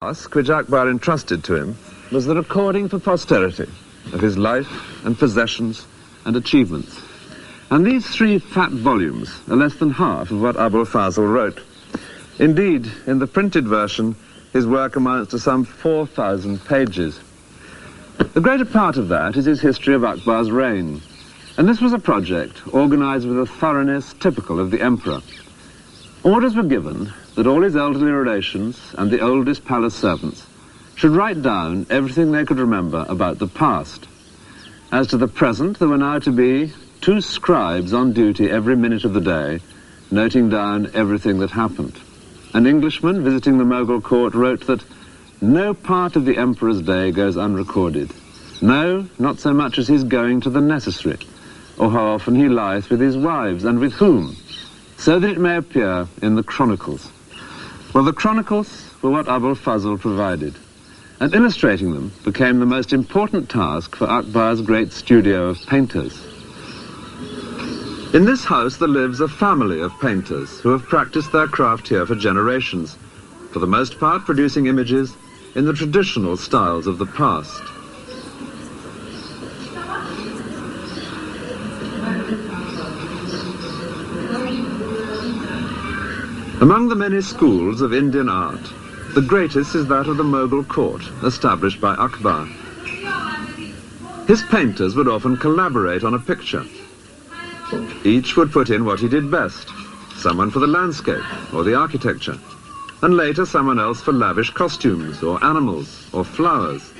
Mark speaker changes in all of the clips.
Speaker 1: task which Akbar entrusted to him was the recording for posterity of his life and possessions and achievements. And these 3 fat volumes are less than half of what Abul Fazl wrote. Indeed, in the printed version, his work amounts to some 4,000 pages. The greater part of that is his history of Akbar's reign. And this was a project organized with a thoroughness typical of the emperor. Orders were given that all his elderly relations and the oldest palace servants should write down everything they could remember about the past. As to the present, there were now to be 2 scribes on duty every minute of the day, noting down everything that happened. An Englishman visiting the Moghul Court wrote that no part of the emperor's day goes unrecorded. No, not so much as his going to the necessary, or how often he lieth with his wives, and with whom, so that it may appear in the chronicles. Well, the chronicles were what Abul Fazl provided, and illustrating them became the most important task for Akbar's great studio of painters. In this house there lives a family of painters who have practiced their craft here for generations, for the most part producing images in the traditional styles of the past. Among the many schools of Indian art, the greatest is that of the Moghul Court, established by Akbar. His painters would often collaborate on a picture. Each would put in what he did best, someone for the landscape or the architecture, and later someone else for lavish costumes or animals or flowers.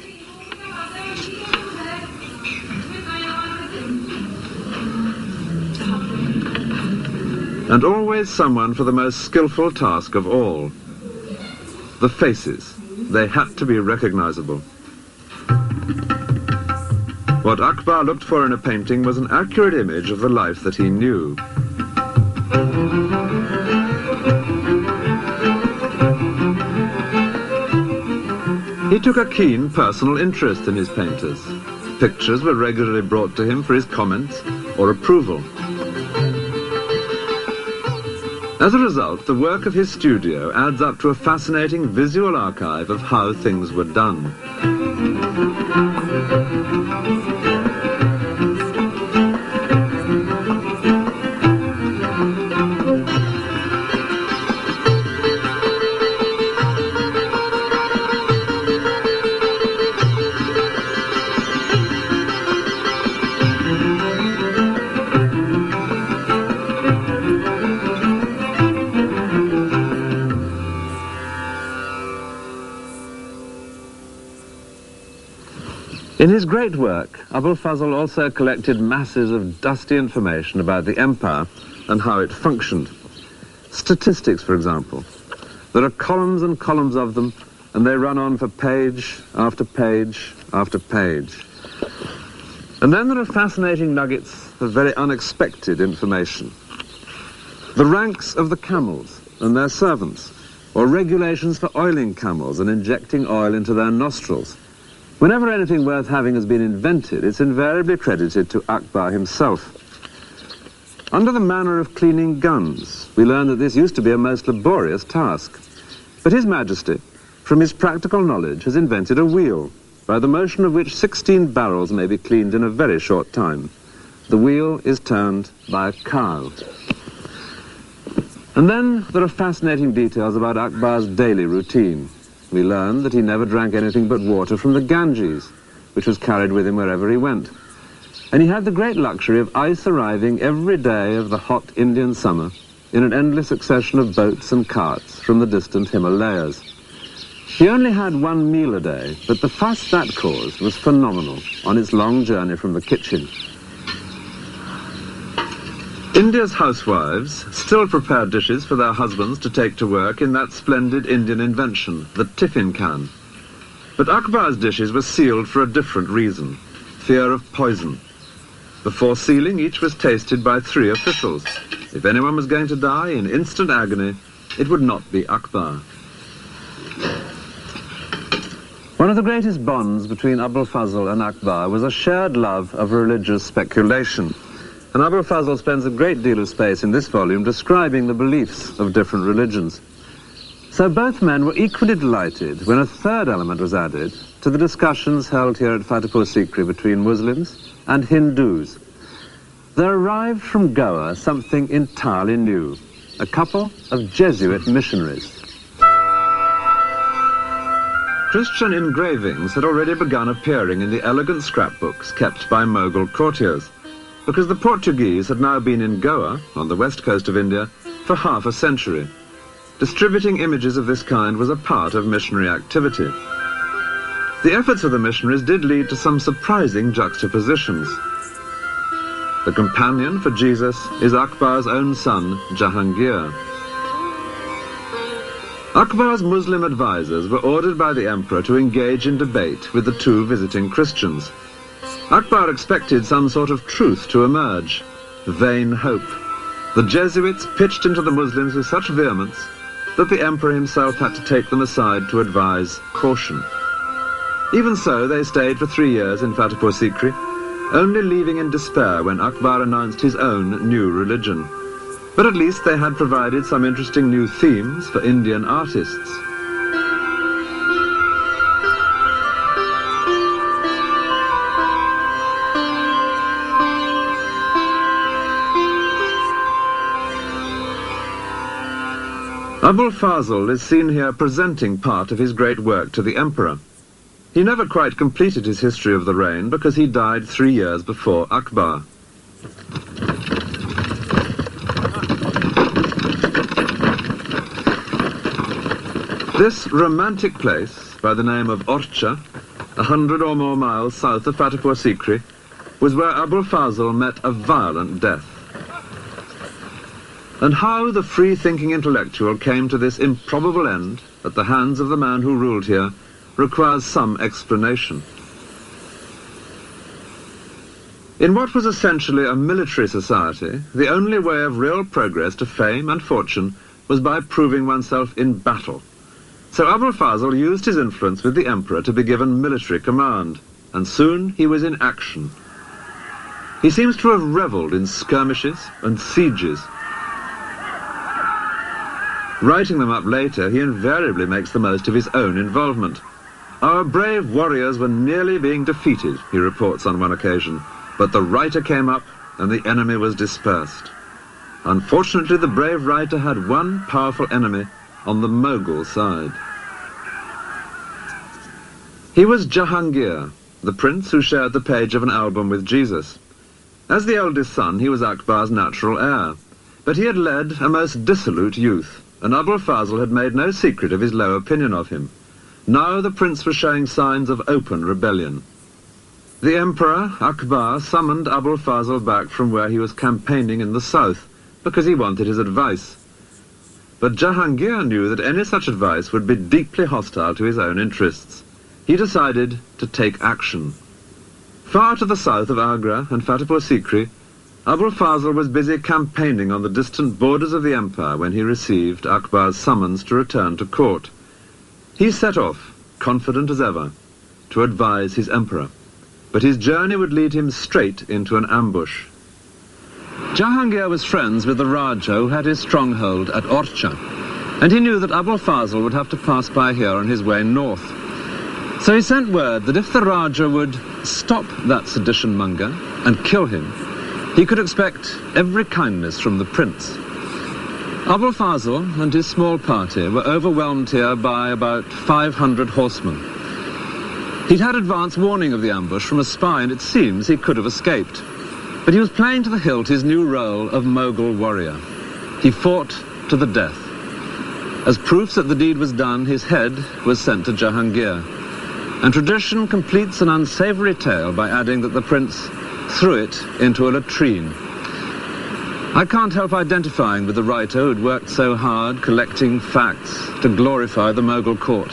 Speaker 1: And always someone for the most skillful task of all, the faces. They had to be recognizable. What Akbar looked for in a painting was an accurate image of the life that he knew. He took a keen personal interest in his painters. Pictures were regularly brought to him for his comments or approval. As a result, the work of his studio adds up to a fascinating visual archive of how things were done. In his great work, Abul Fazl also collected masses of dusty information about the empire and how it functioned. Statistics, for example. There are columns and columns of them, and they run on for page after page after page. And then there are fascinating nuggets of very unexpected information. The ranks of the camels and their servants, or regulations for oiling camels and injecting oil into their nostrils. Whenever anything worth having has been invented, it's invariably credited to Akbar himself. Under the manner of cleaning guns, we learn that this used to be a most laborious task. But His Majesty, from his practical knowledge, has invented a wheel, by the motion of which 16 barrels may be cleaned in a very short time. The wheel is turned by a cow. And then there are fascinating details about Akbar's daily routine. We learn that he never drank anything but water from the Ganges, which was carried with him wherever he went. And he had the great luxury of ice arriving every day of the hot Indian summer in an endless succession of boats and carts from the distant Himalayas. He only had 1 meal a day, but the fuss that caused was phenomenal on its long journey from the kitchen. India's housewives still prepare dishes for their husbands to take to work in that splendid Indian invention, the tiffin can. But Akbar's dishes were sealed for a different reason, fear of poison. Before sealing, each was tasted by 3 officials. If anyone was going to die in instant agony, it would not be Akbar. One of the greatest bonds between Abul Fazl and Akbar was a shared love of religious speculation. And Abul Fazl spends a great deal of space in this volume describing the beliefs of different religions. So both men were equally delighted when a third element was added to the discussions held here at Fatehpur Sikri between Muslims and Hindus. There arrived from Goa something entirely new, a couple of Jesuit missionaries. Christian engravings had already begun appearing in the elegant scrapbooks kept by Mughal courtiers, because the Portuguese had now been in Goa, on the west coast of India, for half a century. Distributing images of this kind was a part of missionary activity. The efforts of the missionaries did lead to some surprising juxtapositions. The companion for Jesus is Akbar's own son, Jahangir. Akbar's Muslim advisors were ordered by the emperor to engage in debate with the two visiting Christians. Akbar expected some sort of truth to emerge. Vain hope. The Jesuits pitched into the Muslims with such vehemence that the emperor himself had to take them aside to advise caution. Even so, they stayed for 3 years in Fatehpur Sikri, only leaving in despair when Akbar announced his own new religion. But at least they had provided some interesting new themes for Indian artists. Abul Fazl is seen here presenting part of his great work to the emperor. He never quite completed his history of the reign because he died 3 years before Akbar. This romantic place, by the name of Orcha, 100 or more miles south of Fatehpur Sikri, was where Abul Fazl met a violent death. And how the free-thinking intellectual came to this improbable end at the hands of the man who ruled here requires some explanation. In what was essentially a military society, the only way of real progress to fame and fortune was by proving oneself in battle. So Abul Fazl used his influence with the emperor to be given military command, and soon he was in action. He seems to have revelled in skirmishes and sieges. Writing them up later, he invariably makes the most of his own involvement. Our brave warriors were nearly being defeated, he reports on one occasion, but the writer came up and the enemy was dispersed. Unfortunately, the brave writer had one powerful enemy on the Mughal side. He was Jahangir, the prince who shared the page of an album with Jesus. As the eldest son, he was Akbar's natural heir, but he had led a most dissolute youth, and Abul Fazl had made no secret of his low opinion of him. Now the prince was showing signs of open rebellion. The emperor, Akbar, summoned Abul Fazl back from where he was campaigning in the south, because he wanted his advice. But Jahangir knew that any such advice would be deeply hostile to his own interests. He decided to take action. Far to the south of Agra and Fatehpur Sikri, Abul Fazl was busy campaigning on the distant borders of the empire when he received Akbar's summons to return to court. He set off, confident as ever, to advise his emperor. But his journey would lead him straight into an ambush. Jahangir was friends with the Raja who had his stronghold at Orcha, and he knew that Abul Fazl would have to pass by here on his way north. So he sent word that if the Raja would stop that sedition monger and kill him, he could expect every kindness from the prince. Abul Fazl and his small party were overwhelmed here by about 500 horsemen. He'd had advance warning of the ambush from a spy, and it seems he could have escaped. But he was playing to the hilt his new role of Mughal warrior. He fought to the death. As proofs that the deed was done, his head was sent to Jahangir. And tradition completes an unsavory tale by adding that the prince threw it into a latrine. I can't help identifying with the writer who'd worked so hard collecting facts to glorify the Moghul court.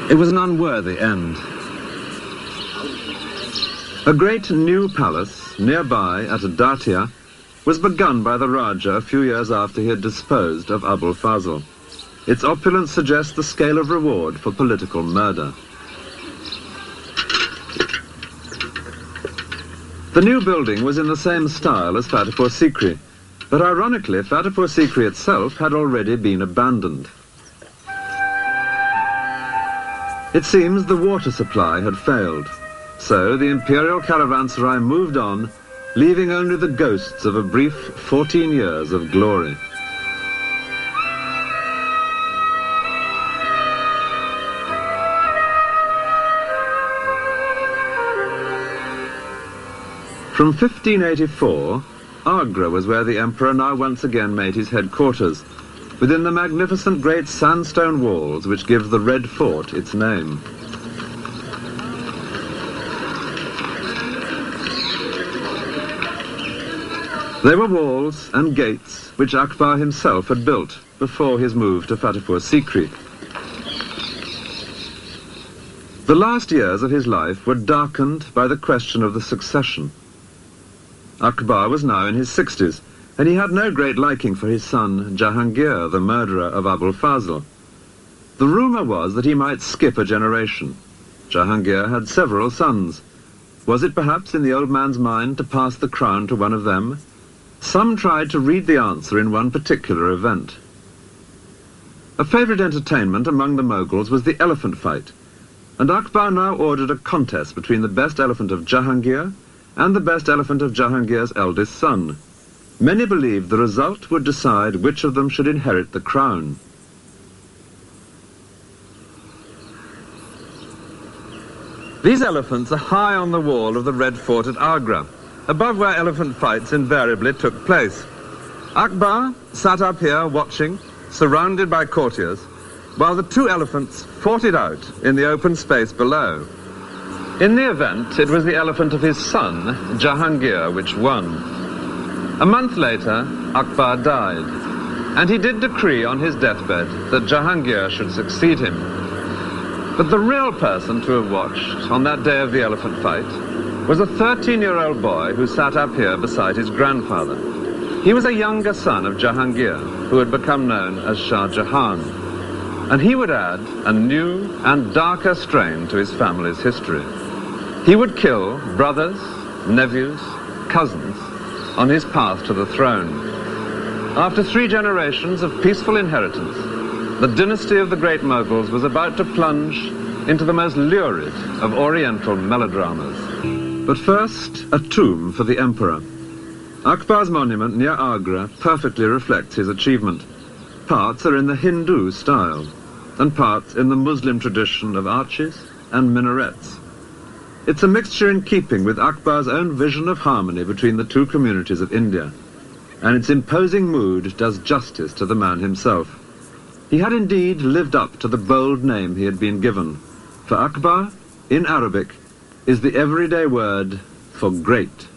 Speaker 1: It was an unworthy end. A great new palace nearby at Datia was begun by the Raja a few years after he had disposed of Abul Fazl. Its opulence suggests the scale of reward for political murder. The new building was in the same style as Fatehpur Sikri, but ironically Fatehpur Sikri itself had already been abandoned. It seems the water supply had failed, so the Imperial caravanserai moved on, leaving only the ghosts of a brief 14 years of glory. From 1584, Agra was where the emperor now once again made his headquarters, within the magnificent great sandstone walls which give the Red Fort its name. They were walls and gates which Akbar himself had built before his move to Fatehpur Sikri. The last years of his life were darkened by the question of the succession. Akbar was now in his 60s, and he had no great liking for his son Jahangir, the murderer of Abul Fazl. The rumour was that he might skip a generation. Jahangir had several sons. Was it perhaps in the old man's mind to pass the crown to one of them? Some tried to read the answer in one particular event. A favourite entertainment among the Moguls was the elephant fight, and Akbar now ordered a contest between the best elephant of Jahangir and the best elephant of Jahangir's eldest son. Many believed the result would decide which of them should inherit the crown. These elephants are high on the wall of the Red Fort at Agra, above where elephant fights invariably took place. Akbar sat up here watching, surrounded by courtiers, while the two elephants fought it out in the open space below. In the event, it was the elephant of his son, Jahangir, which won. A month later, Akbar died, and he did decree on his deathbed that Jahangir should succeed him. But the real person to have watched on that day of the elephant fight was a 13-year-old boy who sat up here beside his grandfather. He was a younger son of Jahangir, who had become known as Shah Jahan, and he would add a new and darker strain to his family's history. He would kill brothers, nephews, cousins on his path to the throne. After 3 generations of peaceful inheritance, the dynasty of the Great Moghuls was about to plunge into the most lurid of Oriental melodramas. But first, a tomb for the emperor. Akbar's monument near Agra perfectly reflects his achievement. Parts are in the Hindu style, and parts in the Muslim tradition of arches and minarets. It's a mixture in keeping with Akbar's own vision of harmony between the two communities of India, and its imposing mood does justice to the man himself. He had indeed lived up to the bold name he had been given, for Akbar, in Arabic, is the everyday word for great.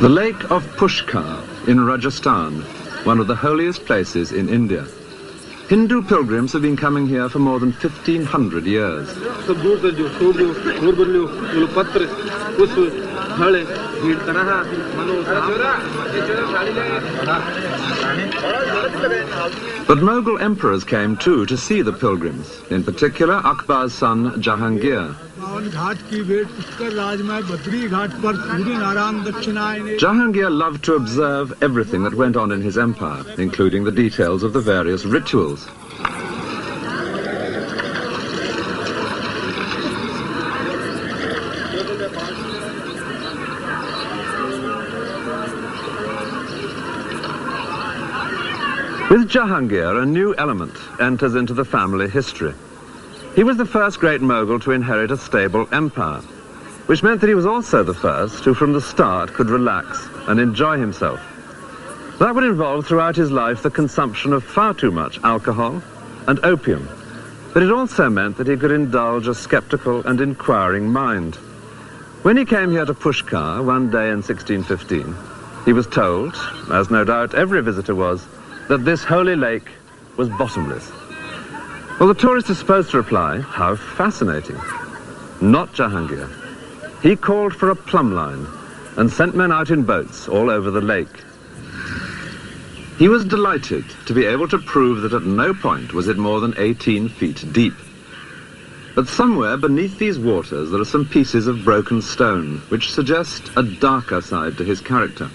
Speaker 1: The Lake of Pushkar in Rajasthan, one of the holiest places in India. Hindu pilgrims have been coming here for more than 1,500 years. But Mughal emperors came too to see the pilgrims, in particular Akbar's son Jahangir. Jahangir loved to observe everything that went on in his empire, including the details of the various rituals. With Jahangir, a new element enters into the family history. He was the first great Mughal to inherit a stable empire, which meant that he was also the first who from the start could relax and enjoy himself. That would involve throughout his life the consumption of far too much alcohol and opium, but it also meant that he could indulge a skeptical and inquiring mind. When he came here to Pushkar one day in 1615, he was told, as no doubt every visitor was, that this holy lake was bottomless. Well, the tourist is supposed to reply, how fascinating. Not Jahangir. He called for a plumb line and sent men out in boats all over the lake. He was delighted to be able to prove that at no point was it more than 18 feet deep.
Speaker 2: But somewhere beneath these waters there are some pieces of broken stone which suggest a darker side to his character.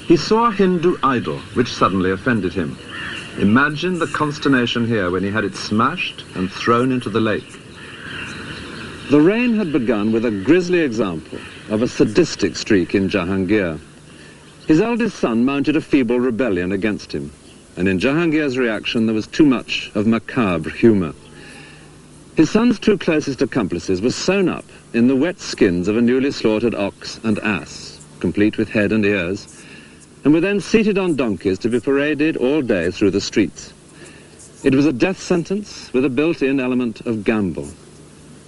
Speaker 2: He saw a Hindu idol which suddenly offended him. Imagine the consternation here when he had it smashed and thrown into the lake.
Speaker 1: The reign had begun with a grisly example of a sadistic streak in Jahangir. His eldest son mounted a feeble rebellion against him, and in Jahangir's reaction there was too much of macabre humour. His son's two closest accomplices were sewn up in the wet skins of a newly slaughtered ox and ass, complete with head and ears, and were then seated on donkeys to be paraded all day through the streets. It was a death sentence with a built-in element of gamble.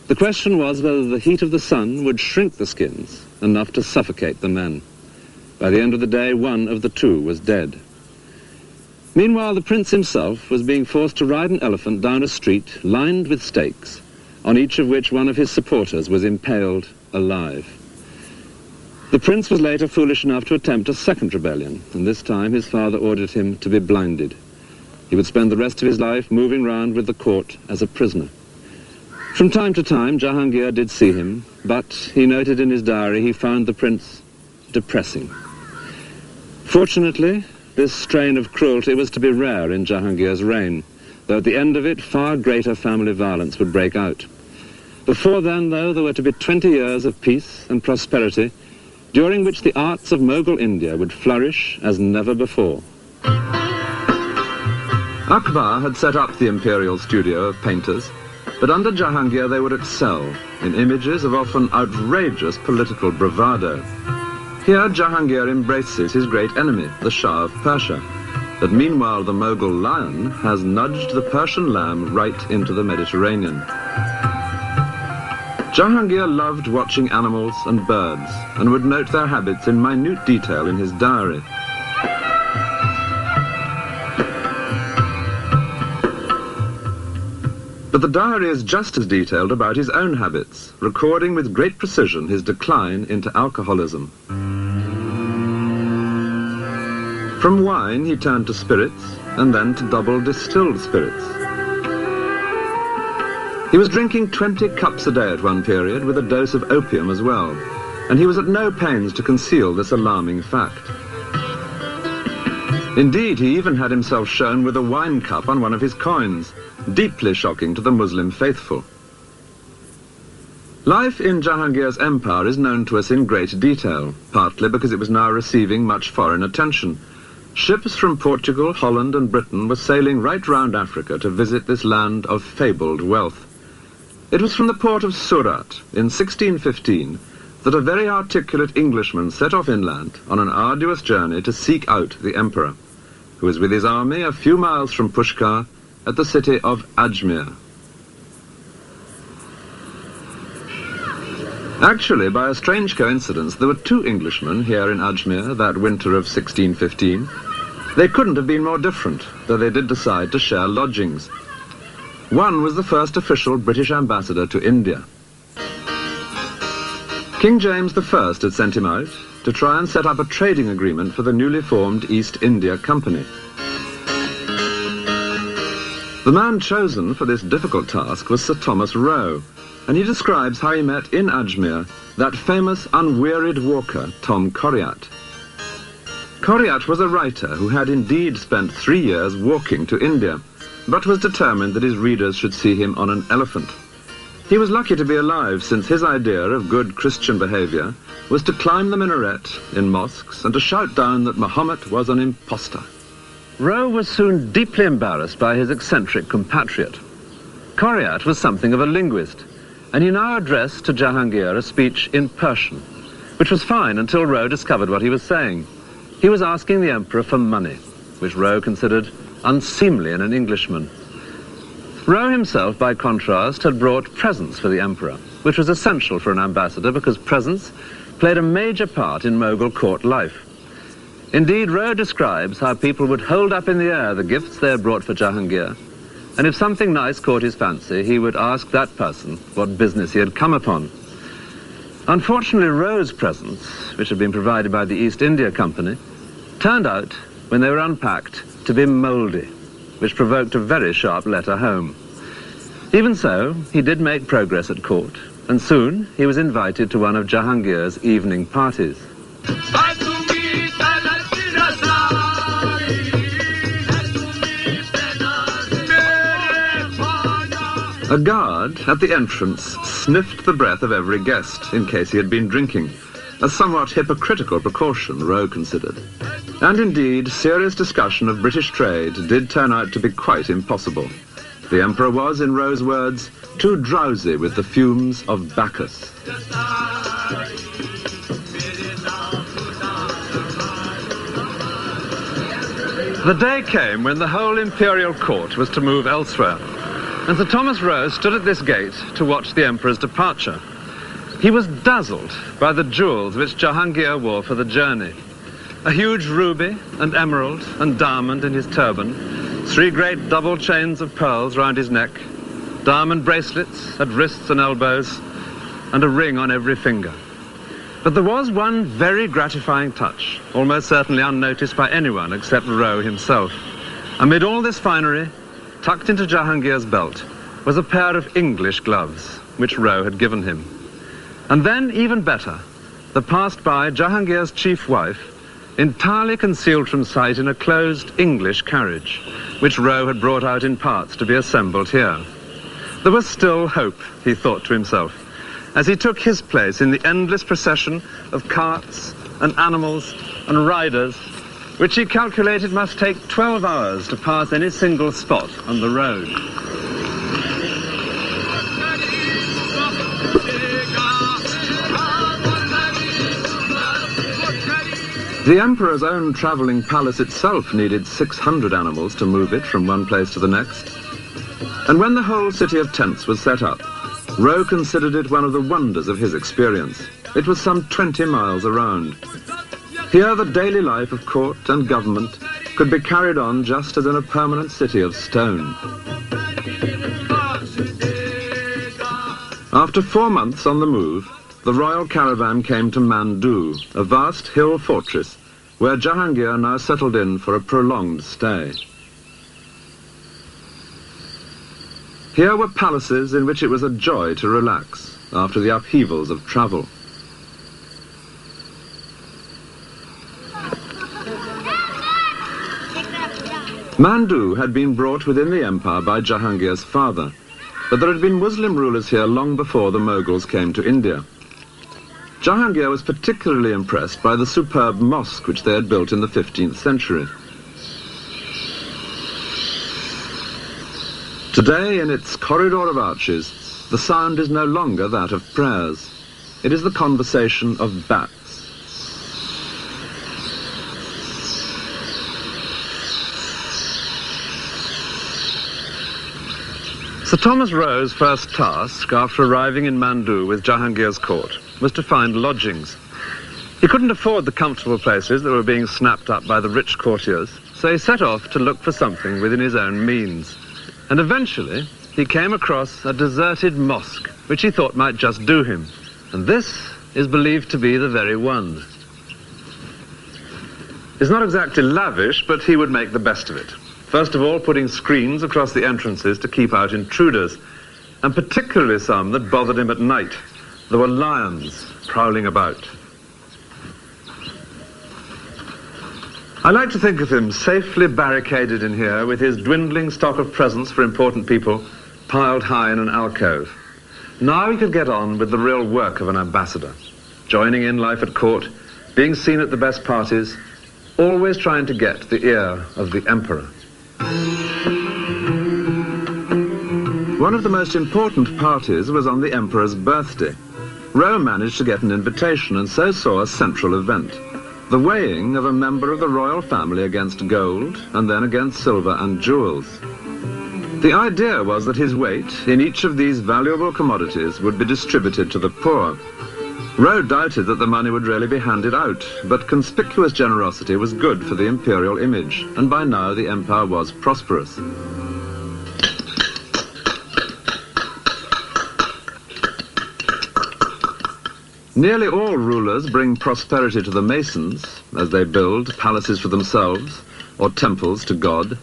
Speaker 1: The question was whether the heat of the sun would shrink the skins enough to suffocate the men. By the end of the day, one of the two was dead. Meanwhile, the prince himself was being forced to ride an elephant down a street lined with stakes, on each of which one of his supporters was impaled alive. The prince was later foolish enough to attempt a second rebellion, and this time his father ordered him to be blinded. He would spend the rest of his life moving round with the court as a prisoner. From time to time, Jahangir did see him, but he noted in his diary he found the prince depressing. Fortunately, this strain of cruelty was to be rare in Jahangir's reign, though at the end of it far greater family violence would break out. Before then, though, there were to be 20 years of peace and prosperity, during which the arts of Mughal India would flourish as never before.
Speaker 2: Akbar had set up the Imperial studio of painters, but under Jahangir they would excel in images of often outrageous political bravado. Here Jahangir embraces his great enemy, the Shah of Persia, but meanwhile the Mughal lion has nudged the Persian lamb right into the Mediterranean. Jahangir loved watching animals and birds and would note their habits in minute detail in his diary. But the diary is just as detailed about his own habits, recording with great precision his decline into alcoholism. From wine he turned to spirits, and then to double distilled spirits. He was drinking 20 cups a day at one period, with a dose of opium as well, and he was at no pains to conceal this alarming fact. Indeed, he even had himself shown with a wine cup on one of his coins, deeply shocking to the Muslim faithful. Life in Jahangir's empire is known to us in great detail, partly because it was now receiving much foreign attention. Ships from Portugal, Holland and Britain were sailing right round Africa to visit this land of fabled wealth. It was from the port of Surat in 1615 that a very articulate Englishman set off inland on an arduous journey to seek out the emperor, who was with his army a few miles from Pushkar at the city of Ajmer. Actually, by a strange coincidence, there were two Englishmen here in Ajmer that winter of 1615. They couldn't have been more different, though they did decide to share lodgings. One was the first official British ambassador to India. King James I had sent him out to try and set up a trading agreement for the newly formed East India Company. The man chosen for this difficult task was Sir Thomas Roe, and he describes how he met in Ajmer that famous unwearied walker, Tom Coriat. Coriat was a writer who had indeed spent 3 years walking to India, but was determined that his readers should see him on an elephant. He was lucky to be alive, since his idea of good Christian behavior was to climb the minaret in mosques and to shout down that Muhammad was an impostor.
Speaker 1: Roe was soon deeply embarrassed by his eccentric compatriot. Coriat was something of a linguist, and he now addressed to Jahangir a speech in Persian, which was fine until Roe discovered what he was saying. He was asking the emperor for money, which Roe considered unseemly in an Englishman. Roe himself, by contrast, had brought presents for the emperor, which was essential for an ambassador because presents played a major part in Mughal court life. Indeed, Roe describes how people would hold up in the air the gifts they had brought for Jahangir, and if something nice caught his fancy, he would ask that person what business he had come upon. Unfortunately, Roe's presents, which had been provided by the East India Company, turned out, when they were unpacked, to be mouldy, which provoked a very sharp letter home. Even so, he did make progress at court, and soon he was invited to one of Jahangir's evening parties.
Speaker 2: A guard at the entrance sniffed the breath of every guest in case he had been drinking, a somewhat hypocritical precaution, Rae considered. And indeed, serious discussion of British trade did turn out to be quite impossible. The Emperor was, in Rae's words, too drowsy with the fumes of Bacchus.
Speaker 1: The day came when the whole Imperial court was to move elsewhere, and Sir Thomas Rae stood at this gate to watch the Emperor's departure. He was dazzled by the jewels which Jahangir wore for the journey. A huge ruby and emerald and diamond in his turban, 3 great double chains of pearls round his neck, diamond bracelets at wrists and elbows, and a ring on every finger. But there was one very gratifying touch, almost certainly unnoticed by anyone except Rae himself. Amid all this finery, tucked into Jahangir's belt, was a pair of English gloves, which Rae had given him. And then, even better, there passed by Jahangir's chief wife, entirely concealed from sight in a closed English carriage, which Rae had brought out in parts to be assembled here. There was still hope, he thought to himself, as he took his place in the endless procession of carts and animals and riders, which he calculated must take 12 hours to pass any single spot on the road.
Speaker 2: The Emperor's own travelling palace itself needed 600 animals to move it from one place to the next. And when the whole city of tents was set up, Rae considered it one of the wonders of his experience. It was some 20 miles around. Here the daily life of court and government could be carried on just as in a permanent city of stone. After 4 months on the move, the royal caravan came to Mandu, a vast hill fortress where Jahangir now settled in for a prolonged stay. Here were palaces in which it was a joy to relax after the upheavals of travel. Mandu had been brought within the empire by Jahangir's father, but there had been Muslim rulers here long before the Moguls came to India. Jahangir was particularly impressed by the superb mosque which they had built in the 15th century. Today, in its corridor of arches, the sound is no longer that of prayers. It is the conversation of bats.
Speaker 1: Sir Thomas Rae's first task after arriving in Mandu with Jahangir's court was to find lodgings. He couldn't afford the comfortable places that were being snapped up by the rich courtiers, so he set off to look for something within his own means. And eventually, he came across a deserted mosque, which he thought might just do him. And this is believed to be the very one. It's not exactly lavish, but he would make the best of it. First of all, putting screens across the entrances to keep out intruders, and particularly some that bothered him at night. There were lions prowling about. I like to think of him safely barricaded in here with his dwindling stock of presents for important people piled high in an alcove. Now he could get on with the real work of an ambassador, joining in life at court, being seen at the best parties, always trying to get the ear of the emperor.
Speaker 2: One of the most important parties was on the emperor's birthday. Rae managed to get an invitation and so saw a central event, the weighing of a member of the royal family against gold and then against silver and jewels. The idea was that his weight in each of these valuable commodities would be distributed to the poor. Rae doubted that the money would really be handed out, but conspicuous generosity was good for the imperial image, and by now the empire was prosperous. Nearly all rulers bring prosperity to the masons as they build palaces for themselves or temples to God.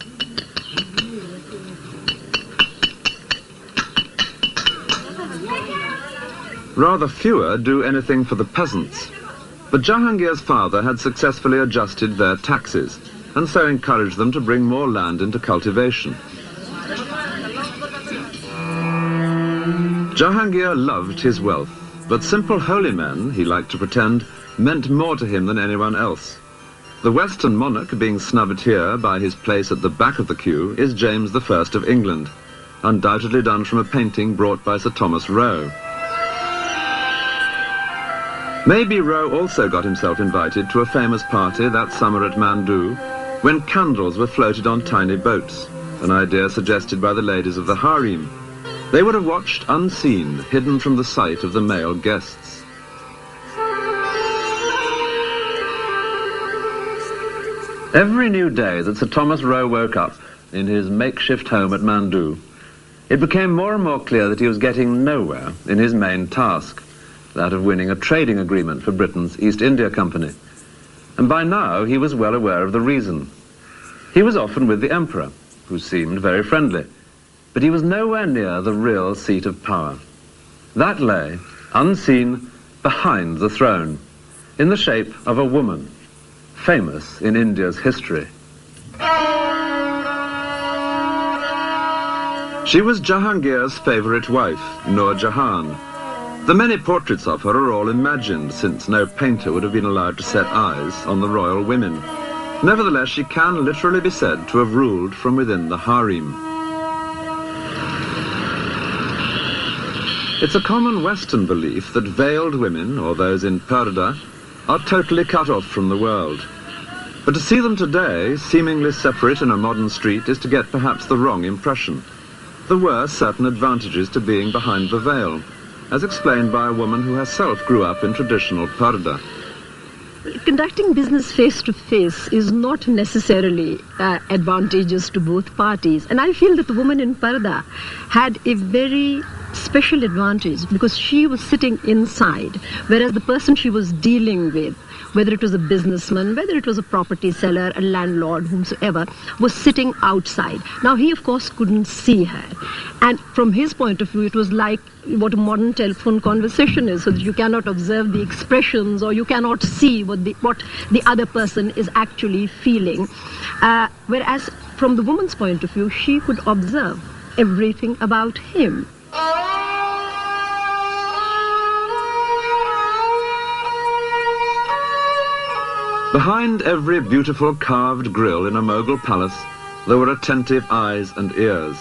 Speaker 2: Rather fewer do anything for the peasants. But Jahangir's father had successfully adjusted their taxes, and so encouraged them to bring more land into cultivation. Jahangir loved his wealth, but simple holy men, he liked to pretend, meant more to him than anyone else. The Western monarch being snubbed here by his place at the back of the queue is James I of England, undoubtedly done from a painting brought by Sir Thomas Roe. Maybe Roe also got himself invited to a famous party that summer at Mandu, when candles were floated on tiny boats, an idea suggested by the ladies of the harem. They would have watched unseen, hidden from the sight of the male guests.
Speaker 1: Every new day that Sir Thomas Roe woke up in his makeshift home at Mandu, it became more and more clear that he was getting nowhere in his main task, that of winning a trading agreement for Britain's East India Company. And by now he was well aware of the reason. He was often with the Emperor, who seemed very friendly, but he was nowhere near the real seat of power. That lay, unseen, behind the throne, in the shape of a woman, famous in India's history.
Speaker 2: She was Jahangir's favourite wife, Nur Jahan. The many portraits of her are all imagined, since no painter would have been allowed to set eyes on the royal women. Nevertheless, she can literally be said to have ruled from within the harem. It's a common Western belief that veiled women, or those in purdah, are totally cut off from the world. But to see them today, seemingly separate in a modern street, is to get perhaps the wrong impression. There were certain advantages to being behind the veil, as explained by a woman who herself grew up in traditional purdah.
Speaker 3: Conducting business face-to-face is not necessarily advantageous to both parties. And I feel that the woman in purdah had a very special advantage because she was sitting inside, whereas the person she was dealing with, whether it was a businessman, whether it was a property seller, a landlord, whomsoever, was sitting outside. Now, he, of course, couldn't see her. And from his point of view, it was like what a modern telephone conversation is, so that you cannot observe the expressions or you cannot see what the other person is actually feeling. Whereas, from the woman's point of view, she could observe everything about him.
Speaker 2: Behind every beautiful carved grille in a Moghul palace, there were attentive eyes and ears.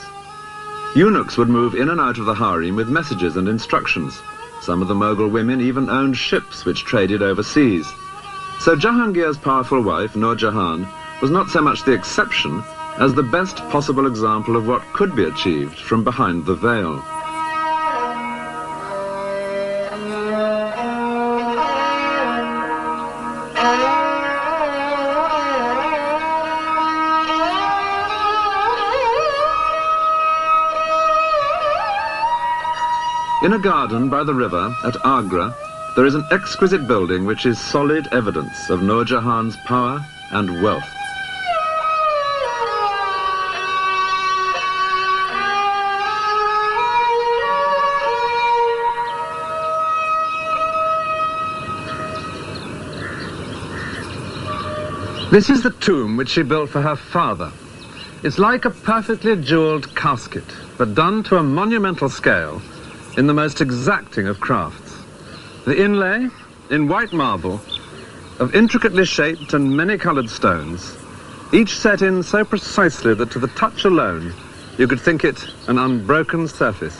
Speaker 2: Eunuchs would move in and out of the harem with messages and instructions. Some of the Moghul women even owned ships which traded overseas. So Jahangir's powerful wife, Nur Jahan, was not so much the exception as the best possible example of what could be achieved from behind the veil. In a garden by the river at Agra, there is an exquisite building which is solid evidence of Nur Jahan's power and wealth.
Speaker 1: This is the tomb which she built for her father. It's like a perfectly jewelled casket, but done to a monumental scale in the most exacting of crafts. The inlay, in white marble, of intricately shaped and many-coloured stones, each set in so precisely that to the touch alone you could think it an unbroken surface.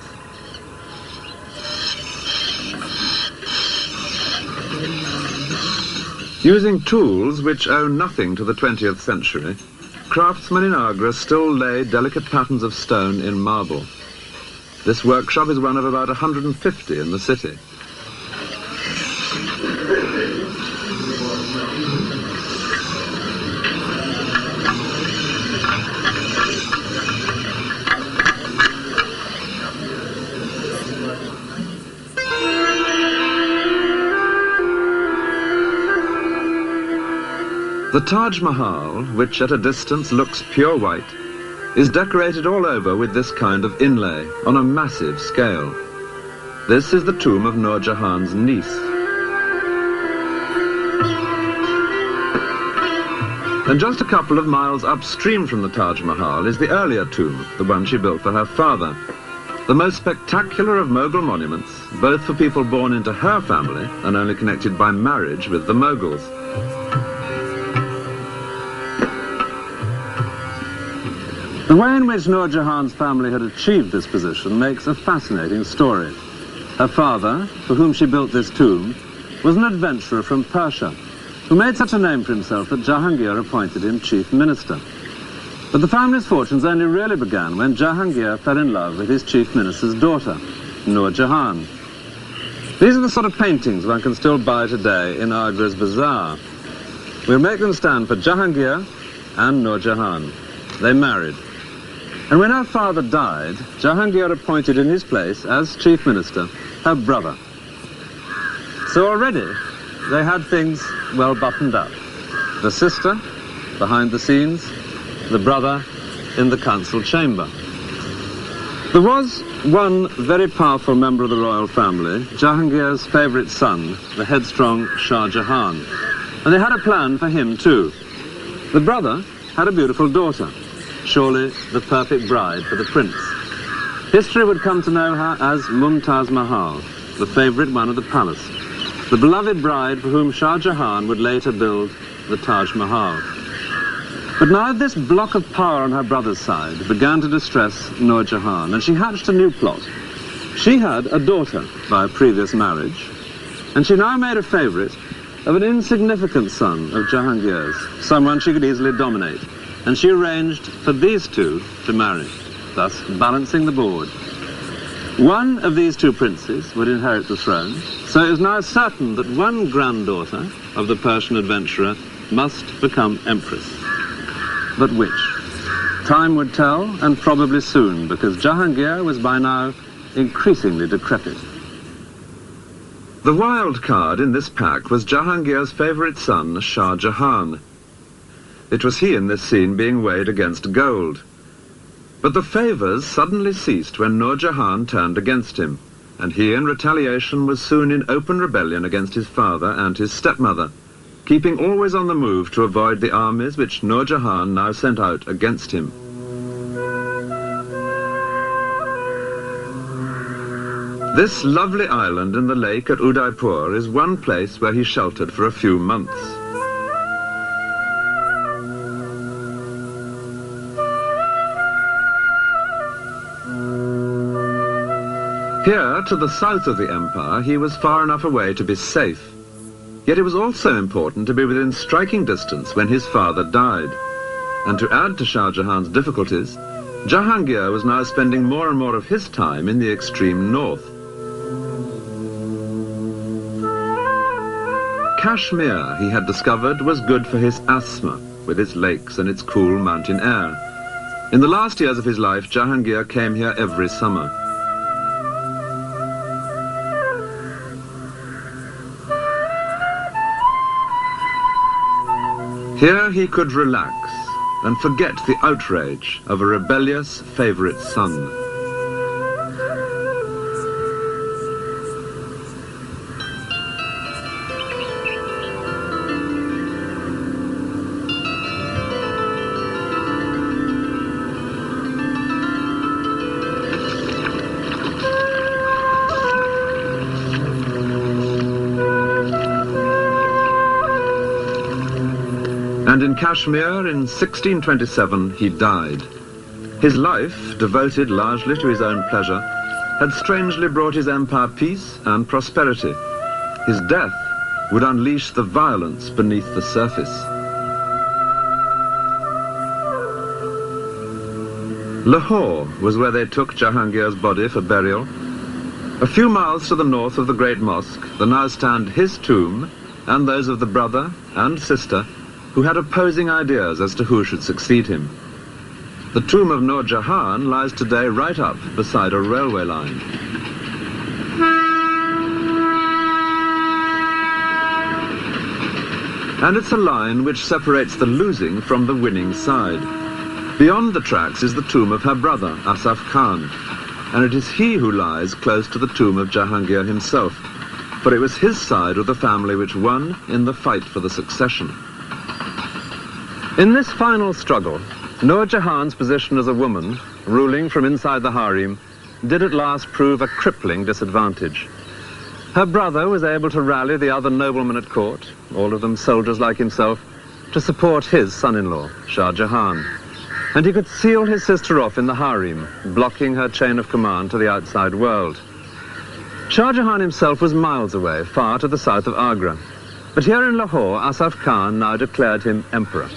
Speaker 2: Using tools which owe nothing to the 20th century, craftsmen in Agra still lay delicate patterns of stone in marble. This workshop is one of about 150 in the city. The Taj Mahal, which at a distance looks pure white, is decorated all over with this kind of inlay on a massive scale. This is the tomb of Nur Jahan's niece. And just a couple of miles upstream from the Taj Mahal is the earlier tomb, the one she built for her father. The most spectacular of Mughal monuments, both for people born into her family and only connected by marriage with the Mughals.
Speaker 1: The way in which Nur Jahan's family had achieved this position makes a fascinating story. Her father, for whom she built this tomb, was an adventurer from Persia, who made such a name for himself that Jahangir appointed him chief minister. But the family's fortunes only really began when Jahangir fell in love with his chief minister's daughter, Nur Jahan. These are the sort of paintings one can still buy today in Agra's bazaar. We'll make them stand for Jahangir and Nur Jahan. They married. And when her father died, Jahangir appointed in his place, as chief minister, her brother. So already, they had things well buttoned up. The sister, behind the scenes, the brother in the council chamber. There was one very powerful member of the royal family, Jahangir's favourite son, the headstrong Shah Jahan. And they had a plan for him too. The brother had a beautiful daughter, surely the perfect bride for the prince. History would come to know her as Mumtaz Mahal, the favourite one of the palace, the beloved bride for whom Shah Jahan would later build the Taj Mahal. But now this block of power on her brother's side began to distress Nur Jahan, and she hatched a new plot. She had a daughter by a previous marriage, and she now made a favourite of an insignificant son of Jahangir's, someone she could easily dominate, and she arranged for these two to marry, thus balancing the board. One of these two princes would inherit the throne, so it was now certain that one granddaughter of the Persian adventurer must become empress. But which? Time would tell, and probably soon, because Jahangir was by now increasingly decrepit.
Speaker 2: The wild card in this pack was Jahangir's favourite son, Shah Jahan. It was he in this scene being weighed against gold. But the favours suddenly ceased when Nur Jahan turned against him, and he in retaliation was soon in open rebellion against his father and his stepmother, keeping always on the move to avoid the armies which Nur Jahan now sent out against him. This lovely island in the lake at Udaipur is one place where he sheltered for a few months. Here, to the south of the empire, he was far enough away to be safe. Yet it was also important to be within striking distance when his father died. And to add to Shah Jahan's difficulties, Jahangir was now spending more and more of his time in the extreme north. Kashmir, he had discovered, was good for his asthma, with its lakes and its cool mountain air. In the last years of his life, Jahangir came here every summer. Here he could relax and forget the outrage of a rebellious favourite son. And in Kashmir, in 1627, he died. His life, devoted largely to his own pleasure, had strangely brought his empire peace and prosperity. His death would unleash the violence beneath the surface. Lahore was where they took Jahangir's body for burial. A few miles to the north of the Great Mosque, there now stand his tomb and those of the brother and sister who had opposing ideas as to who should succeed him. The tomb of Nur Jahan lies today right up beside a railway line. And it's a line which separates the losing from the winning side. Beyond the tracks is the tomb of her brother, Asaf Khan. and it is he who lies close to the tomb of Jahangir himself, for it was his side of the family which won in the fight for the succession.
Speaker 1: In this final struggle, Nur Jahan's position as a woman, ruling from inside the harem, did at last prove a crippling disadvantage. Her brother was able to rally the other noblemen at court, all of them soldiers like himself, to support his son-in-law, Shah Jahan. And he could seal his sister off in the harem, blocking her chain of command to the outside world. Shah Jahan himself was miles away, far to the south of Agra. But here in Lahore, Asaf Khan now declared him emperor.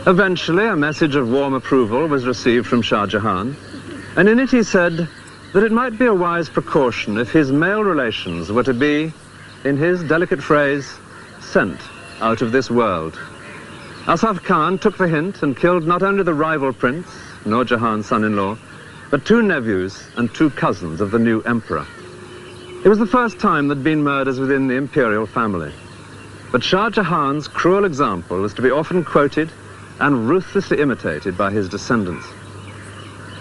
Speaker 1: Eventually, a message of warm approval was received from Shah Jahan, and in it he said that it might be a wise precaution if his male relations were to be, in his delicate phrase, sent out of this world. Asaf Khan took the hint and killed not only the rival prince, Nur Jahan's son-in-law, but 2 nephews and 2 cousins of the new emperor. It was the first time there'd been murders within the imperial family. But Shah Jahan's cruel example is to be often quoted and ruthlessly imitated by his descendants.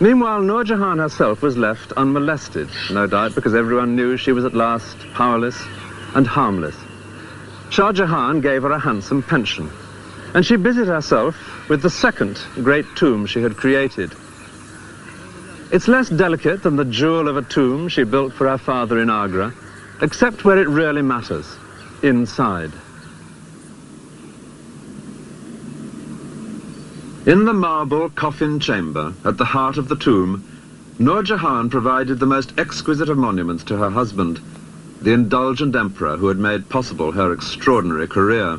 Speaker 1: Meanwhile, Nur Jahan herself was left unmolested, no doubt because everyone knew she was at last powerless and harmless. Shah Jahan gave her a handsome pension, and she busied herself with the second great tomb she had created. It's less delicate than the jewel of a tomb she built for her father in Agra, except where it really matters, inside.
Speaker 2: In the marble coffin chamber at the heart of the tomb, Nur Jahan provided the most exquisite of monuments to her husband, the indulgent emperor who had made possible her extraordinary career.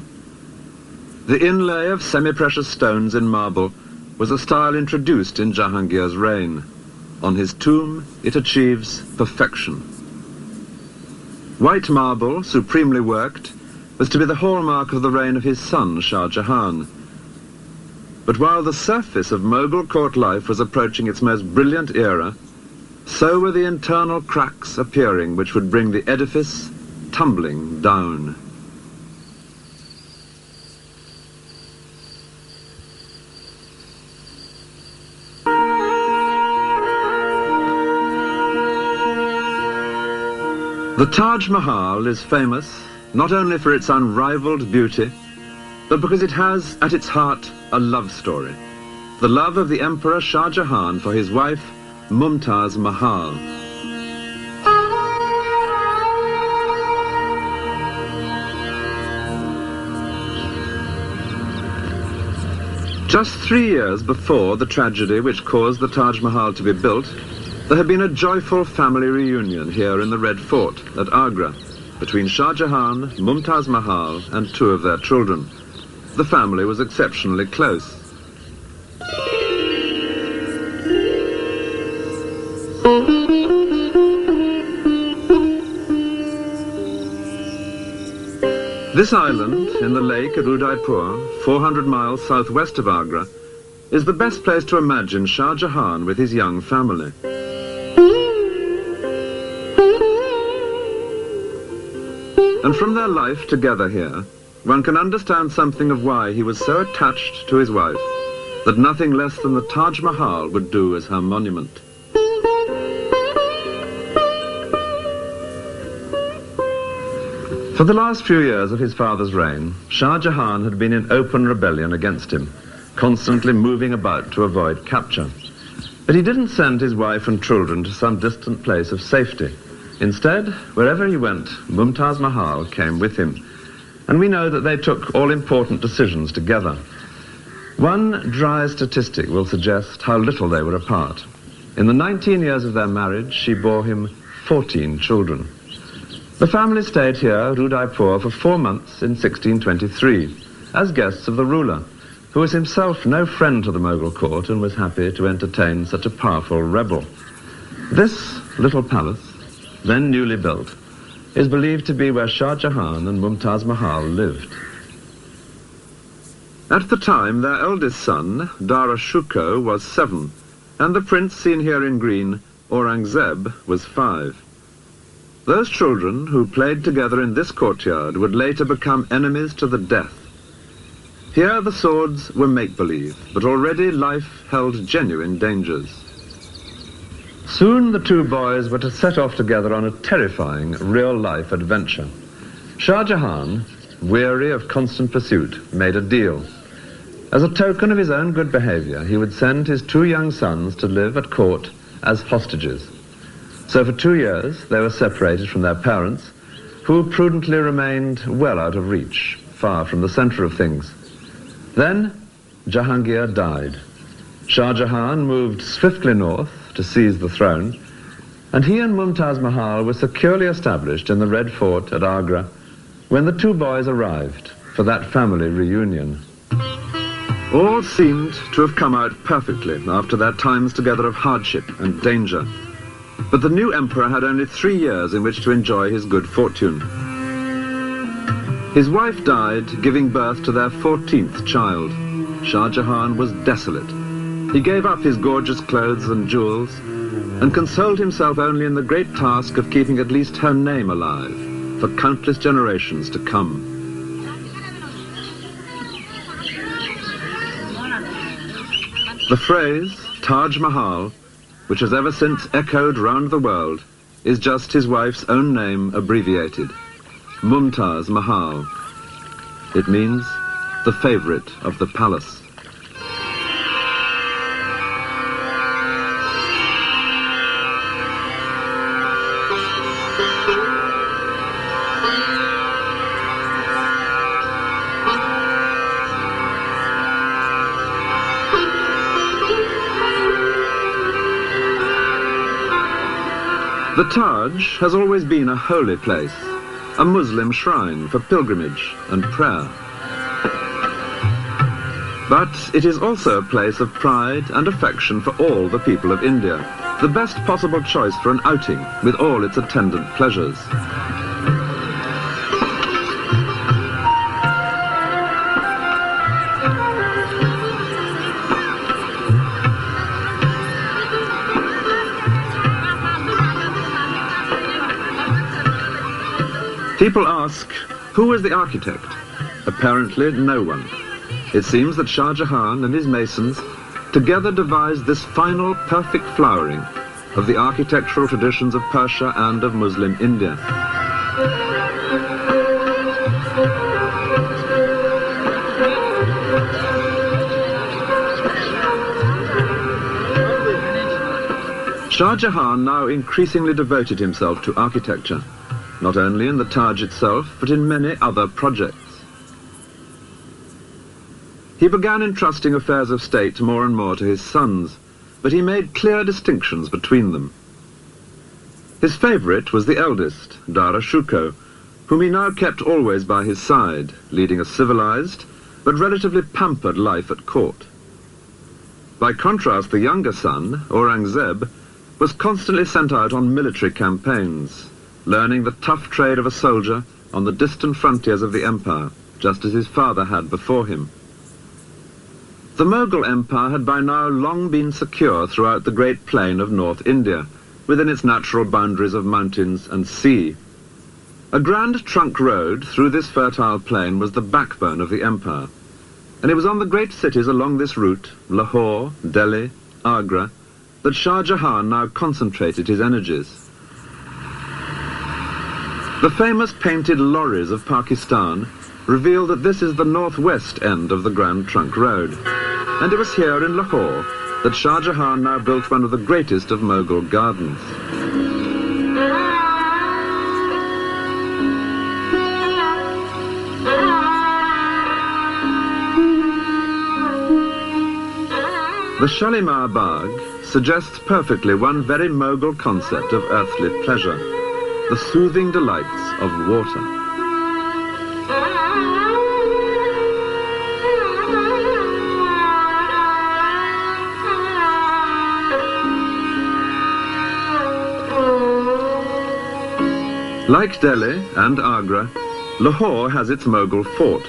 Speaker 2: The inlay of semi-precious stones in marble was a style introduced in Jahangir's reign. On his tomb, it achieves perfection. White marble, supremely worked, was to be the hallmark of the reign of his son, Shah Jahan. But while the surface of Moghul court life was approaching its most brilliant era, so were the internal cracks appearing which would bring the edifice tumbling down. The Taj Mahal is famous not only for its unrivaled beauty, but because it has at its heart a love story, the love of the Emperor Shah Jahan for his wife, Mumtaz Mahal. Just 3 years before the tragedy which caused the Taj Mahal to be built, there had been a joyful family reunion here in the Red Fort at Agra between Shah Jahan, Mumtaz Mahal and 2 of their children. The family was exceptionally close. This island in the lake at Udaipur, 400 miles southwest of Agra, is the best place to imagine Shah Jahan with his young family. And from their life together here, one can understand something of why he was so attached to his wife that nothing less than the Taj Mahal would do as her monument. For the last few years of his father's reign, Shah Jahan had been in open rebellion against him, constantly moving about to avoid capture. But he didn't send his wife and children to some distant place of safety. Instead, wherever he went, Mumtaz Mahal came with him. And we know that they took all important decisions together. One dry statistic will suggest how little they were apart. In the 19 years of their marriage, she bore him 14 children. The family stayed here at Udaipur for 4 months in 1623, as guests of the ruler, who was himself no friend to the Moghul court and was happy to entertain such a powerful rebel. This little palace, then newly built, is believed to be where Shah Jahan and Mumtaz Mahal lived. At the time, their eldest son, Dara Shuko, was 7, and the prince seen here in green, Aurangzeb, was 5. Those children who played together in this courtyard would later become enemies to the death. Here the swords were make-believe, but already life held genuine dangers. Soon the two boys were to set off together on a terrifying real-life adventure. Shah Jahan, weary of constant pursuit, made a deal. As a token of his own good behavior, he would send his two young sons to live at court as hostages. So for 2 years they were separated from their parents, who prudently remained well out of reach, far from the center of things. Then Jahangir died. Shah Jahan moved swiftly north to seize the throne, and he and Mumtaz Mahal were securely established in the Red Fort at Agra when the two boys arrived for that family reunion. All seemed to have come out perfectly after their times together of hardship and danger. But the new emperor had only 3 years in which to enjoy his good fortune. His wife died, giving birth to their 14th child. Shah Jahan was desolate. He gave up his gorgeous clothes and jewels and consoled himself only in the great task of keeping at least her name alive for countless generations to come. The phrase, Taj Mahal, which has ever since echoed round the world, is just his wife's own name abbreviated, Mumtaz Mahal. It means the favorite of the palace. The Taj has always been a holy place, a Muslim shrine for pilgrimage and prayer. But it is also a place of pride and affection for all the people of India, the best possible choice for an outing with all its attendant pleasures. People ask, who was the architect? Apparently no one. It seems that Shah Jahan and his masons together devised this final perfect flowering of the architectural traditions of Persia and of Muslim India. Shah Jahan now increasingly devoted himself to architecture, not only in the Taj itself, but in many other projects. He began entrusting affairs of state more and more to his sons, but he made clear distinctions between them. His favorite was the eldest, Dara Shuko, whom he now kept always by his side, leading a civilized but relatively pampered life at court. By contrast, the younger son, Aurangzeb, was constantly sent out on military campaigns, learning the tough trade of a soldier on the distant frontiers of the empire, just as his father had before him. The Moghul Empire had by now long been secure throughout the great plain of North India, within its natural boundaries of mountains and sea. A grand trunk road through this fertile plain was the backbone of the empire, and it was on the great cities along this route, Lahore, Delhi, Agra, that Shah Jahan now concentrated his energies. The famous painted lorries of Pakistan reveal that this is the northwest end of the Grand Trunk Road, and it was here in Lahore that Shah Jahan now built one of the greatest of Mughal gardens. The Shalimar Bagh suggests perfectly one very Mughal concept of earthly pleasure, the soothing delights of water. Like Delhi and Agra, Lahore has its Mughal fort.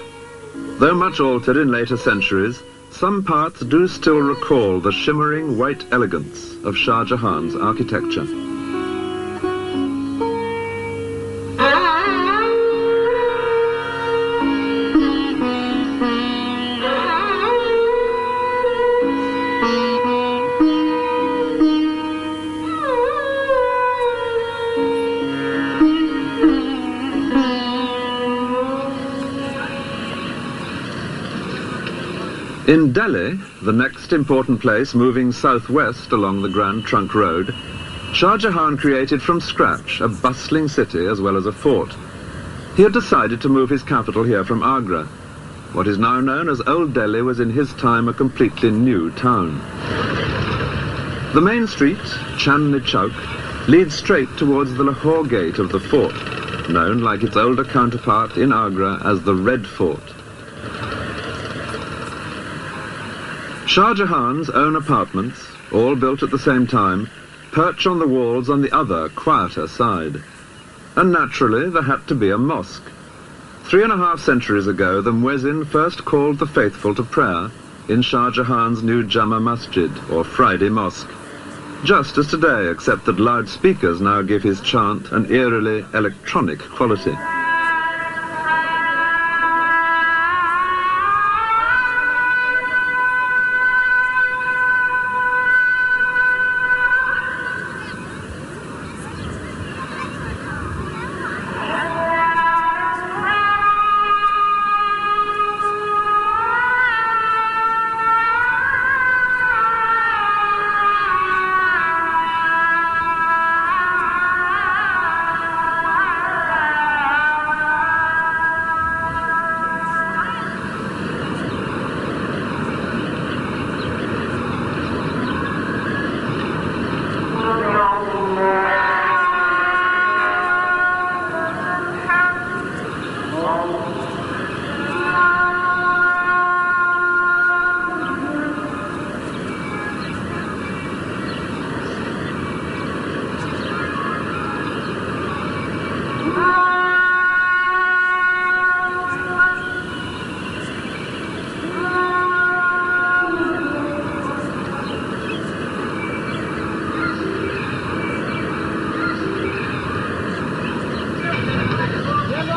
Speaker 2: Though much altered in later centuries, some parts do still recall the shimmering white elegance of Shah Jahan's architecture. In Delhi, the next important place moving southwest along the Grand Trunk Road, Shah Jahan created from scratch a bustling city as well as a fort. He had decided to move his capital here from Agra. What is now known as Old Delhi was in his time a completely new town. The main street, Chandni Chowk, leads straight towards the Lahore gate of the fort, known like its older counterpart in Agra as the Red Fort. Shah Jahan's own apartments, all built at the same time, perch on the walls on the other, quieter side. And naturally, there had to be a mosque. 3.5 centuries ago, the muezzin first called the faithful to prayer in Shah Jahan's new Jama Masjid, or Friday Mosque. Just as today, except that loudspeakers now give his chant an eerily electronic quality.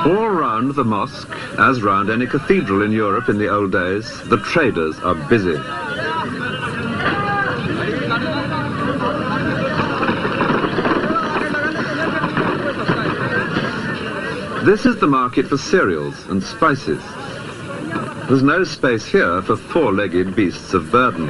Speaker 2: All round the mosque, as round any cathedral in Europe in the old days, the traders are busy. This is the market for cereals and spices. There's no space here for four-legged beasts of burden.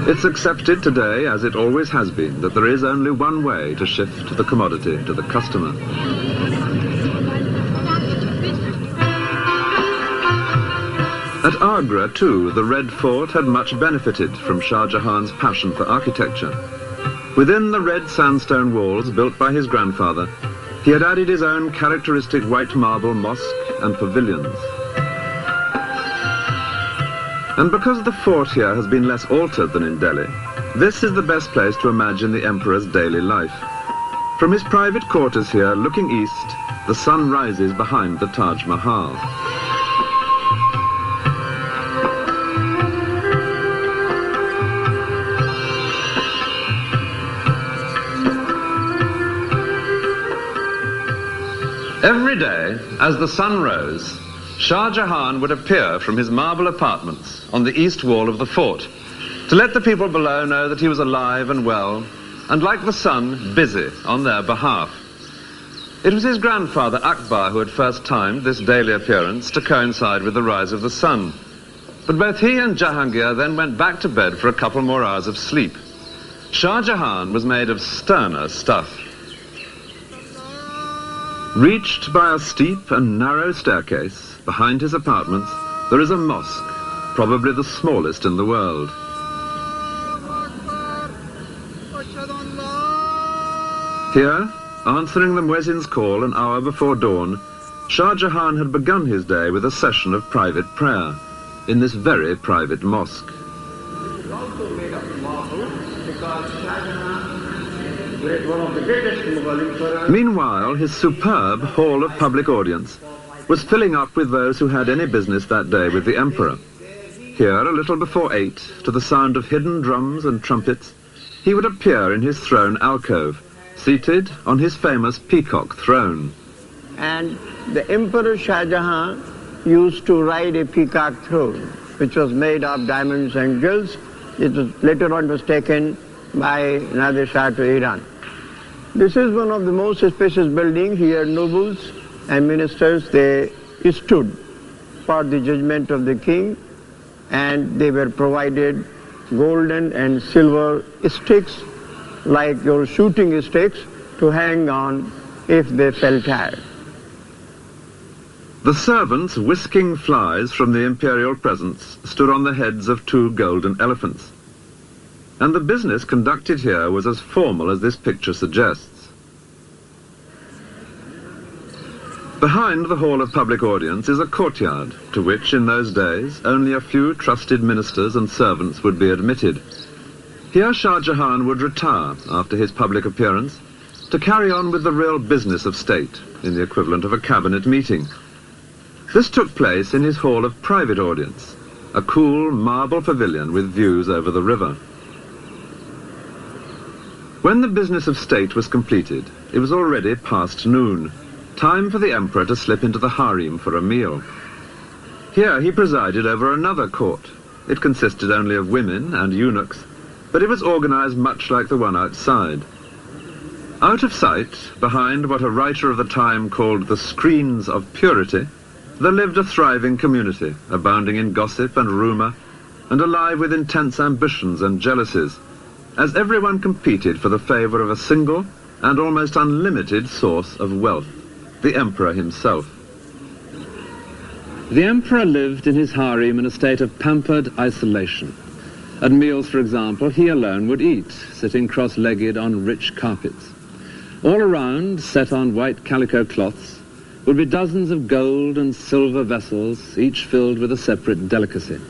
Speaker 2: It's accepted today, as it always has been, that there is only one way to shift the commodity to the customer. At Agra, too, the Red Fort had much benefited from Shah Jahan's passion for architecture. Within the red sandstone walls built by his grandfather, he had added his own characteristic white marble mosque and pavilions. And because the fort here has been less altered than in Delhi, this is the best place to imagine the emperor's daily life. From his private quarters here, looking east, the sun rises behind the Taj Mahal. Every day, as the sun rose, Shah Jahan would appear from his marble apartments on the east wall of the fort to let the people below know that he was alive and well, and like the sun, busy on their behalf. It was his grandfather Akbar who had first timed this daily appearance to coincide with the rise of the sun. But both he and Jahangir then went back to bed for a couple more hours of sleep. Shah Jahan was made of sterner stuff. Reached by a steep and narrow staircase, behind his apartments, there is a mosque, probably the smallest in the world. Here, answering the muezzin's call an hour before dawn, Shah Jahan had begun his day with a session of private prayer in this very private mosque.
Speaker 4: It is also made of marble because Shah Jahan was one of the greatest Mughal emperors.
Speaker 2: Meanwhile, his superb hall of public audience was filling up with those who had any business that day with the emperor. Here, a little before 8, to the sound of hidden drums and trumpets, he would appear in his throne alcove, seated on his famous peacock throne.
Speaker 4: And the Emperor Shah Jahan used to ride a peacock throne, which was made of diamonds and gills. It was later on was taken by Nadir Shah to Iran. This is one of the most spacious buildings. Here nobles and ministers, they stood for the judgment of the king, and they were provided golden and silver sticks like your shooting sticks to hang on if they felt tired.
Speaker 2: The servants whisking flies from the imperial presence stood on the heads of 2 golden elephants. And the business conducted here was as formal as this picture suggests. Behind the hall of public audience is a courtyard, to which in those days only a few trusted ministers and servants would be admitted. Here Shah Jahan would retire after his public appearance to carry on with the real business of state, in the equivalent of a cabinet meeting. This took place in his hall of private audience, a cool marble pavilion with views over the river. When the business of state was completed, it was already past noon, time for the emperor to slip into the harem for a meal. Here he presided over another court. It consisted only of women and eunuchs, but it was organized much like the one outside. Out of sight, behind what a writer of the time called the screens of purity, there lived a thriving community, abounding in gossip and rumor, and alive with intense ambitions and jealousies, as everyone competed for the favor of a single and almost unlimited source of wealth, the emperor himself.
Speaker 1: The emperor lived in his harem in a state of pampered isolation. At meals, for example, he alone would eat, sitting cross-legged on rich carpets. All around, set on white calico cloths, would be dozens of gold and silver vessels, each filled with a separate delicacy.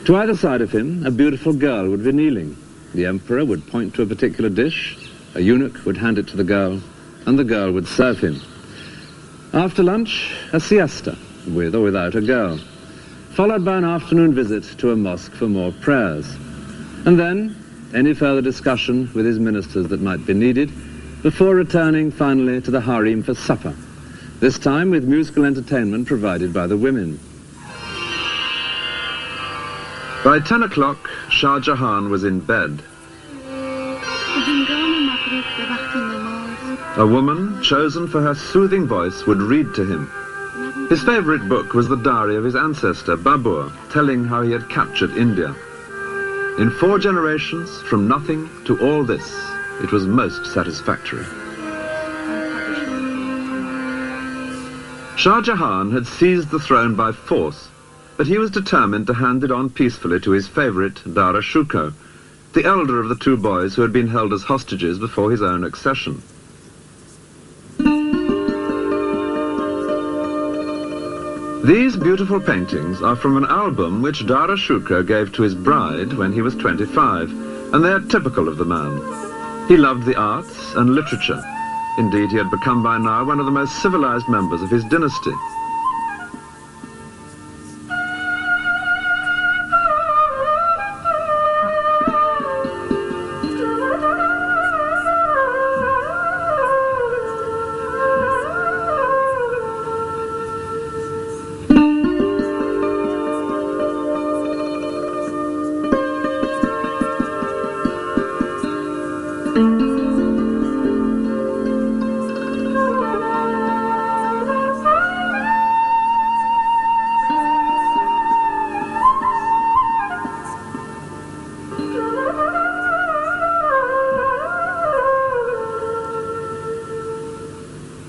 Speaker 1: To either side of him, a beautiful girl would be kneeling. The emperor would point to a particular dish, a eunuch would hand it to the girl, and the girl would serve him. After lunch, a siesta, with or without a girl, followed by an afternoon visit to a mosque for more prayers. And then, any further discussion with his ministers that might be needed, before returning finally to the harem for supper, this time with musical entertainment provided by the women.
Speaker 2: By 10 o'clock, Shah Jahan was in bed. A woman, chosen for her soothing voice, would read to him. His favorite book was the diary of his ancestor, Babur, telling how he had captured India. In 4 generations, from nothing to all this, it was most satisfactory. Shah Jahan had seized the throne by force, but he was determined to hand it on peacefully to his favorite, Dara Shikoh, the elder of the 2 boys who had been held as hostages before his own accession. These beautiful paintings are from an album which Dara Shikoh gave to his bride when he was 25, and they are typical of the man. He loved the arts and literature. Indeed, he had become by now one of the most civilized members of his dynasty.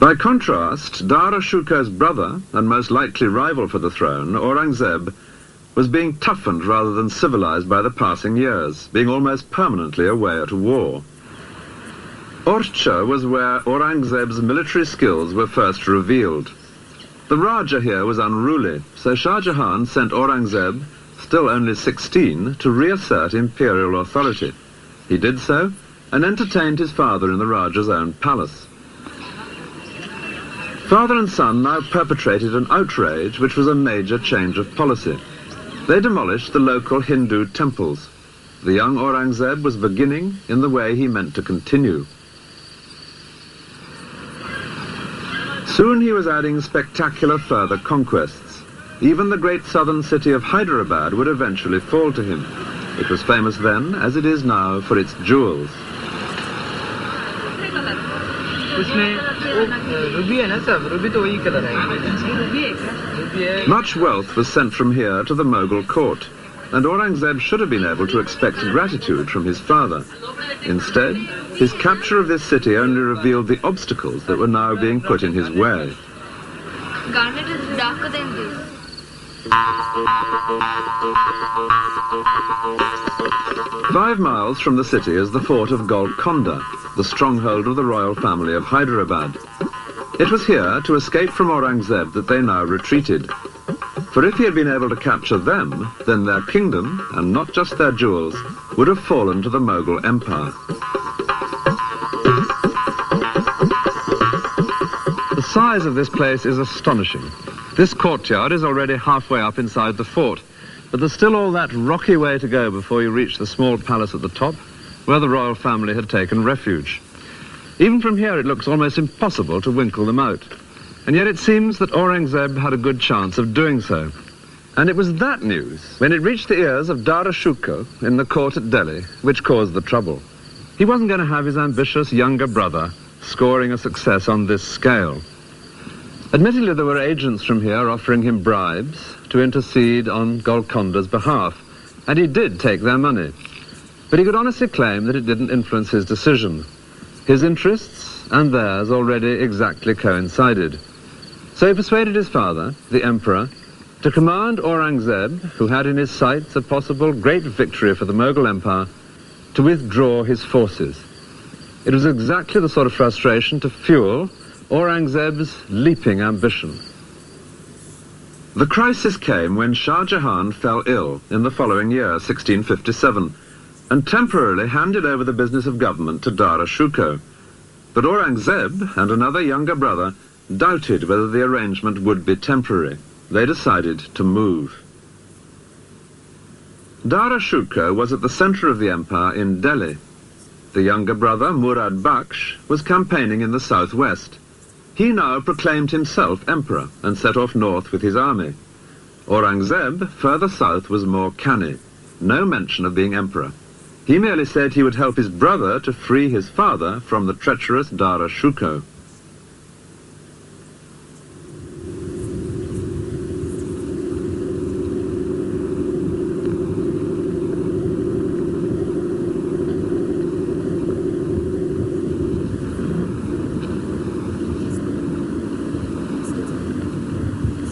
Speaker 2: By contrast, Dara Shikoh's brother, and most likely rival for the throne, Aurangzeb, was being toughened rather than civilized by the passing years, being almost permanently away at war. Orcha was where Aurangzeb's military skills were first revealed. The Raja here was unruly, so Shah Jahan sent Aurangzeb, still only 16, to reassert imperial authority. He did so, and entertained his father in the Raja's own palace. Father and son now perpetrated an outrage which was a major change of policy. They demolished the local Hindu temples. The young Aurangzeb was beginning in the way he meant to continue. Soon he was adding spectacular further conquests. Even the great southern city of Hyderabad would eventually fall to him. It was famous then, as it is now, for its jewels. Much wealth was sent from here to the Moghul court, and Aurangzeb should have been able to expect gratitude from his father. Instead, his capture of this city only revealed the obstacles that were now being put in his way.
Speaker 5: Garnet is darker than this.
Speaker 2: 5 miles from the city is the fort of Golconda, the stronghold of the royal family of Hyderabad. It was here, to escape from Aurangzeb, that they now retreated. For if he had been able to capture them, then their kingdom, and not just their jewels, would have fallen to the Moghul Empire.
Speaker 1: The size of this place is astonishing. This courtyard is already halfway up inside the fort, but there's still all that rocky way to go before you reach the small palace at the top, where the royal family had taken refuge. Even from here it looks almost impossible to winkle them out. And yet it seems that Aurangzeb had a good chance of doing so. And it was that news, when it reached the ears of Dara Shikoh in the court at Delhi, which caused the trouble. He wasn't going to have his ambitious younger brother scoring a success on this scale. Admittedly, there were agents from here offering him bribes to intercede on Golconda's behalf, and he did take their money. But he could honestly claim that it didn't influence his decision. His interests and theirs already exactly coincided. So he persuaded his father, the emperor, to command Aurangzeb, who had in his sights a possible great victory for the Moghul Empire, to withdraw his forces. It was exactly the sort of frustration to fuel Aurangzeb's leaping ambition.
Speaker 2: The crisis came when Shah Jahan fell ill in the following year, 1657, and temporarily handed over the business of government to Dara Shikoh. But Aurangzeb and another younger brother doubted whether the arrangement would be temporary. They decided to move. Dara Shikoh was at the center of the empire in Delhi. The younger brother, Murad Baksh, was campaigning in the southwest. He now proclaimed himself emperor and set off north with his army. Aurangzeb, further south, was more canny. No mention of being emperor. He merely said he would help his brother to free his father from the treacherous Dara Shikoh.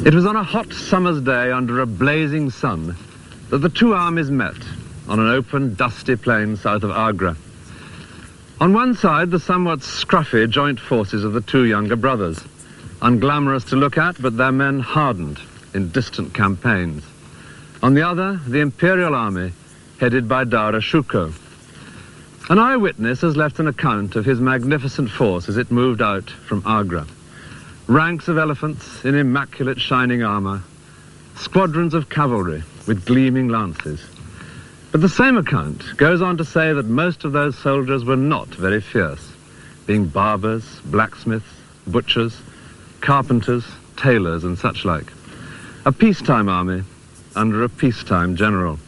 Speaker 1: It was on a hot summer's day under a blazing sun that the two armies met on an open, dusty plain south of Agra. On one side, the somewhat scruffy joint forces of the two younger brothers, unglamorous to look at, but their men hardened in distant campaigns. On the other, the Imperial army, headed by Dara Shikoh. An eyewitness has left an account of his magnificent force as it moved out from Agra. Ranks of elephants in immaculate shining armor, squadrons of cavalry with gleaming lances. But the same account goes on to say that most of those soldiers were not very fierce, being barbers, blacksmiths, butchers, carpenters, tailors and such like. A peacetime army under a peacetime general.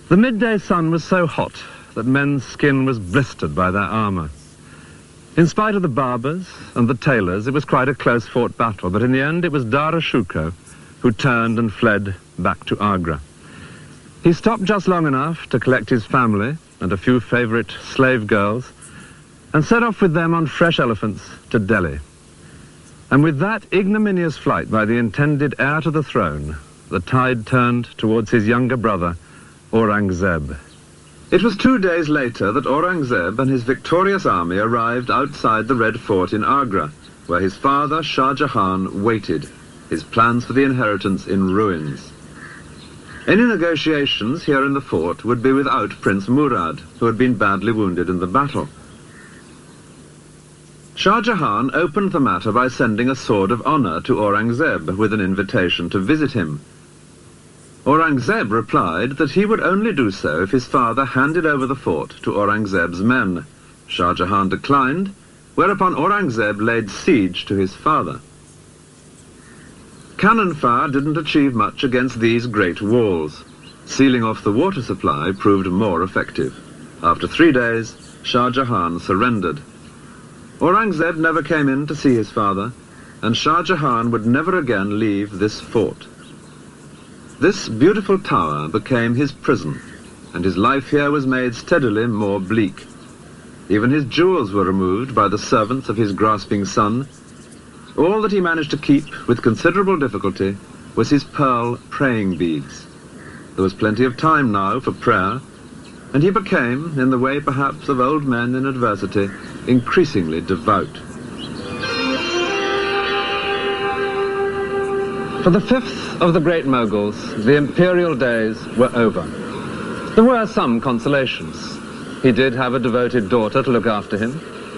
Speaker 1: The midday sun was so hot that men's skin was blistered by their armor. In spite of the barbers and the tailors, it was quite a close-fought battle, but in the end it was Dara Shikoh who turned and fled back to Agra. He stopped just long enough to collect his family and a few favorite slave girls and set off with them on fresh elephants to Delhi. And with that ignominious flight by the intended heir to the throne, the tide turned towards his younger brother, Aurangzeb.
Speaker 2: It was 2 days later that Aurangzeb and his victorious army arrived outside the Red Fort in Agra, where his father, Shah Jahan, waited, his plans for the inheritance in ruins. Any negotiations here in the fort would be without Prince Murad, who had been badly wounded in the battle. Shah Jahan opened the matter by sending a sword of honor to Aurangzeb with an invitation to visit him. Aurangzeb replied that he would only do so if his father handed over the fort to Aurangzeb's men. Shah Jahan declined, whereupon Aurangzeb laid siege to his father. Cannon fire didn't achieve much against these great walls. Sealing off the water supply proved more effective. After 3 days, Shah Jahan surrendered. Aurangzeb never came in to see his father, and Shah Jahan would never again leave this fort. This beautiful tower became his prison, and his life here was made steadily more bleak. Even his jewels were removed by the servants of his grasping son. All that he managed to keep with considerable difficulty was his pearl praying beads. There was plenty of time now for prayer, and he became, in the way perhaps of old men in adversity, increasingly devout.
Speaker 1: For the fifth of the Great Moghuls, the imperial days were over. There were some consolations. He did have a devoted daughter to look after him,